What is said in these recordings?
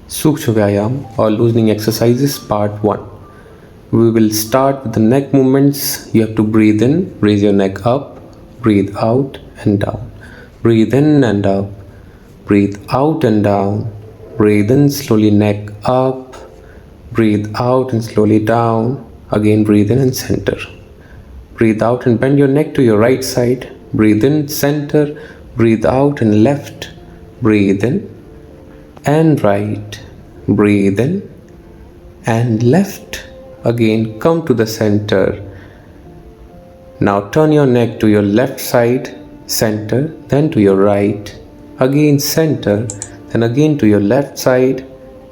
Sukshma Vyayam or loosening exercises part 1. We will start with the neck movements. You have to breathe in, raise your neck up, breathe out and down. Breathe in and up, breathe out and down. Breathe in slowly, neck up, breathe out and slowly down. Again breathe in and center. Breathe out and bend your neck to your right side. Breathe in, center, breathe out and left. Breathe in and right. Breathe in and left. Again come to the center. Now turn your neck to your left side, center, then to your right. Again center, then again to your left side.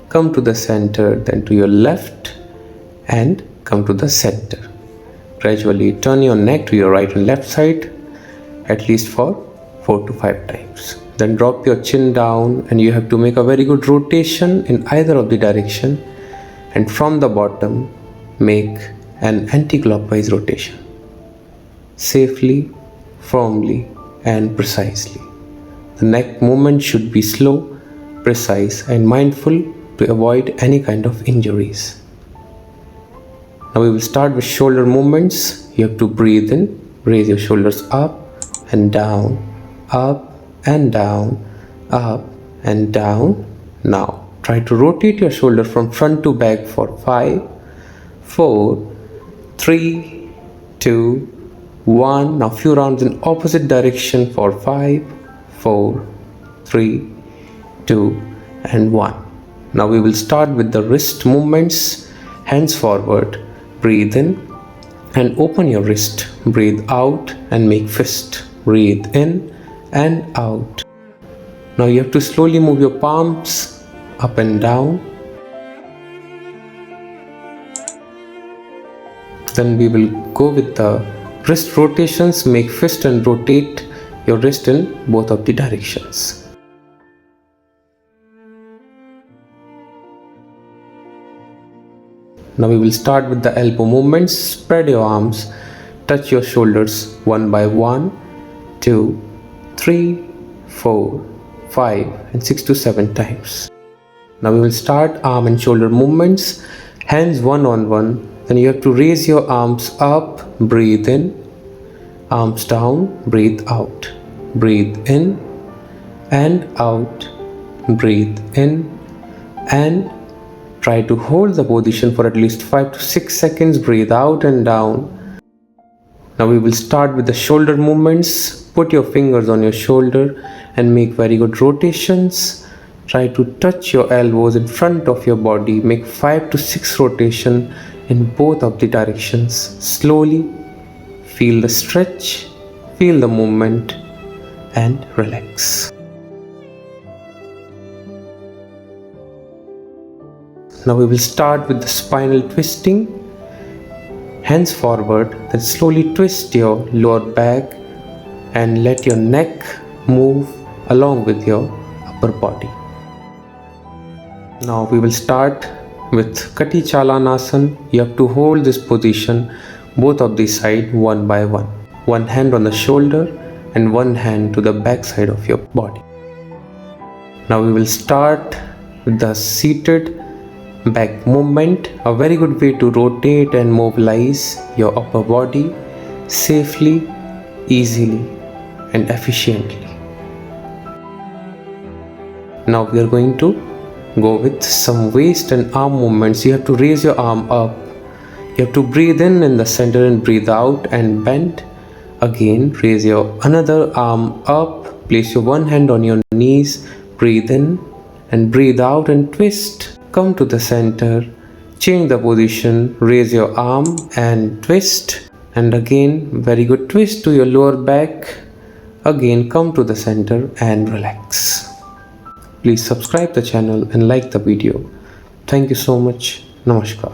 Come to the center, then to your left and come to the center. Gradually turn your neck to your right and left side at least for 4 to 5 times. Then drop your chin down and you have to make a very good rotation in either of the direction, and from the bottom make an anti-clockwise rotation. Safely, firmly and precisely. The neck movement should be slow, precise and mindful to avoid any kind of injuries. Now we will start with shoulder movements. You have to breathe in, raise your shoulders up and down, up and down, up and down. Now try to rotate your shoulder from front to back for 5, 4, 3, 2, 1. Now few rounds in opposite direction for 5, 4, 3, 2 and 1. Now we will start with the wrist movements. Hands forward, breathe in and open your wrist. Breathe out and make fist. Breathe in and out. Now you have to slowly move your palms up and down. Then we will go with the wrist rotations. Make fist and rotate your wrist in both of the directions. Now we will start with the elbow movements. Spread your arms, touch your shoulders one by one, 2, 3, 4, 5 and 6 to 7 times. Now we will start arm and shoulder movements. Hands one on one. Then you have to raise your arms up, breathe in, arms down, breathe out. Breathe in and out, breathe in and try to hold the position for at least 5 to 6 seconds. Breathe out and down. Now we will start with the shoulder movements. Put your fingers on your shoulder and make very good rotations. Try to touch your elbows in front of your body. Make 5 to 6 rotations in both of the directions. Slowly feel the stretch, feel the movement and relax. Now we will start with the spinal twisting. Hands forward, then slowly twist your lower back and let your neck move along with your upper body. Now we will start with Kati Chalanasana. You have to hold this position both of the side one by one. One hand on the shoulder and one hand to the back side of your body. Now we will start with the seated back movement. A very good way to rotate and mobilize your upper body safely, easily and efficiently. Now we are going to go with some waist and arm movements. You have to raise your arm up. You have to breathe in the center and breathe out and bend. Again raise your another arm up. Place your one hand on your knees. Breathe in and breathe out and twist. Come to the center. Change the position. Raise your arm and twist. And again very good twist to your lower back. Again come to the center and relax. Please subscribe the channel and like the video. Thank you so much. Namaskar.